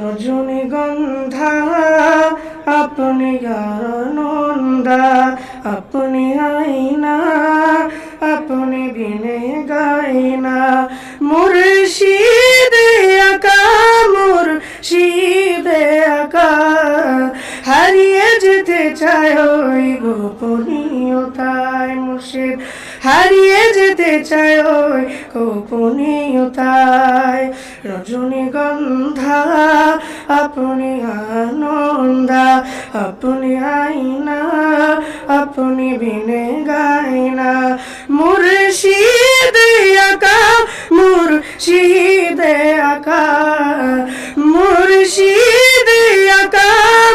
রজনীগন্ধা আপনি আনন্দা, আপনি আইনা আপনি বিনে গাইনা। মুর্শিদে আকা মুর্শিদে আকা, হারিয়ে যেতে চায় ওই গোপনীয়তায়। মুর্শিদ হারিয়ে যেতে চায় ওই গোপনীয়তায়। রজনীগন্ধা আপনি আনন্দা, আপনি আইনা আপনি বিনে গাইনা। মুর্শিদে আকা মুর্শিদে আকা, মুর্শিদে আকা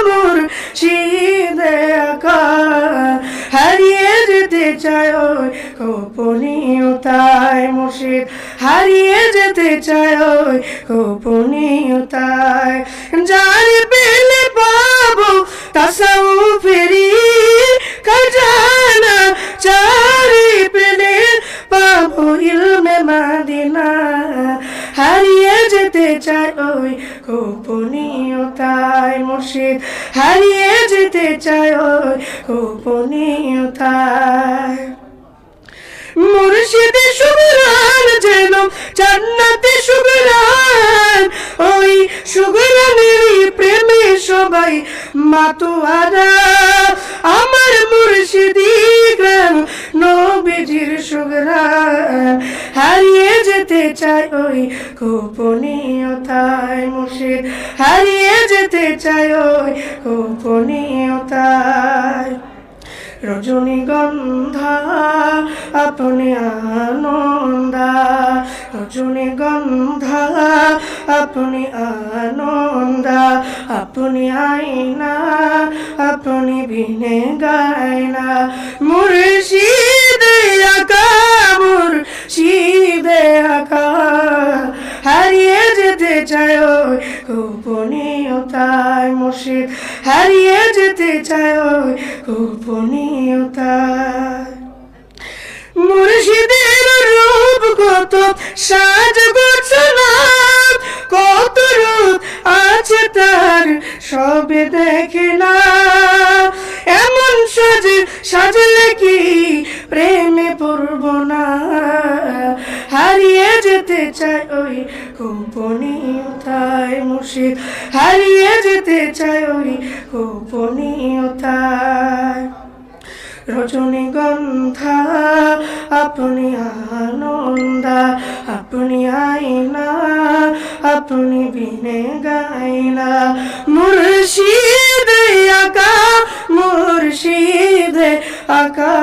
মুর্শিদে আকা, হারিয়ে যেতে চায় ওই গোপনীয়তায়। মুর্শিদ হারিয়ে যেতে চায় ওই গোপনীয়তায়। যার পেলে পাবো তাসাউফেরি খাজানা, যারে পেলে পাবো ইলমে মাদিনা, হারিয়ে যেতে চায় ওই গোপনীয়তায়। মুর্শিদ হারিয়ে যেতে চায় ওই গোপনীয়তায়। মুর্শিদে সুগরান যেন জান্নাতে সুগরান, ওই সুগরানেরই প্রেমে সবাই মাতোয়ারা। আমার মুর্শিদি গ্রাম নবীজির সুগরান, হারিয়ে যেতে চায় ওই গোপনীয়তায়। মুর্শিদ হারিয়ে যেতে চায় ওই গোপনীয়তায়। রজনীগন্ধা আপনি আনন্দা, রজনীগন্ধা আপনি আনন্দা, আপনি আইনা আপনি বিনে গাইনা। মুর্শিদে আকা মুর্শিদে আকা, হারিয়ে যেতে চায় ওই গোপনীয়তায়। মুর্শিদ হারিয়ে যেতে চায় ওই গোপনীয়তায়। মুর্শিদের রূপ কত সাজ গোছনা, কত রূপ আছে তার সবে দেখে না। এমন সাজে সাজলে কি প্রেমে পড়ব না, হারিয়ে যেতে চায় ওই গোপনীয়তায়। মুর্শিদ হারিয়ে যেতে চায় ওই গোপনীয়তায়। রজনীগন্ধা আপনি আনন্দা, আপনি আইনা আপনি বিনে গাইনা। মুর্শিদে আকা মুর্শিদে আকা,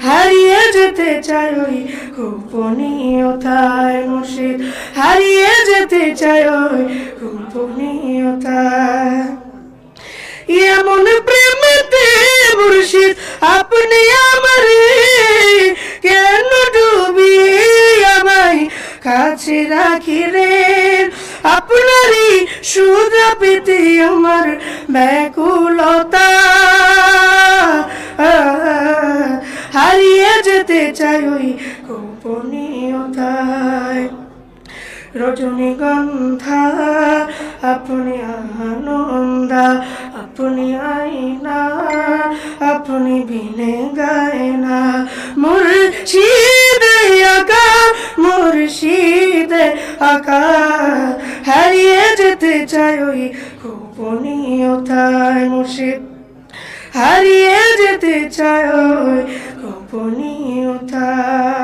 হারিয়ে যেতে চায় ওই গোপনীয়তায়। মুর্শিদ হারিয়ে যেতে চায় ওই গোপনীয়তায়। এমন প্রেমেতে মুর্শিদ আপনি আমারে কেন ডুবিয়ে আমায় কাছে রাখিলেন। আপনারই সুধা পেতে আমার ব্যাকুলতা, হারিয়ে যেতে চাই ওই গোপনীয়তায়। রজনীগন্ধা আপনি আনন্দা, আপনি আইনা আপনি বিনে গায়না। মুর্শিদে আকা মুর্শিদে আকা, হারিয়ে যেতে চাই ওই গোপনীয়তায়। মুর্শিদ হারিয়ে যেতে চাই ওই গোপনীয়তায়।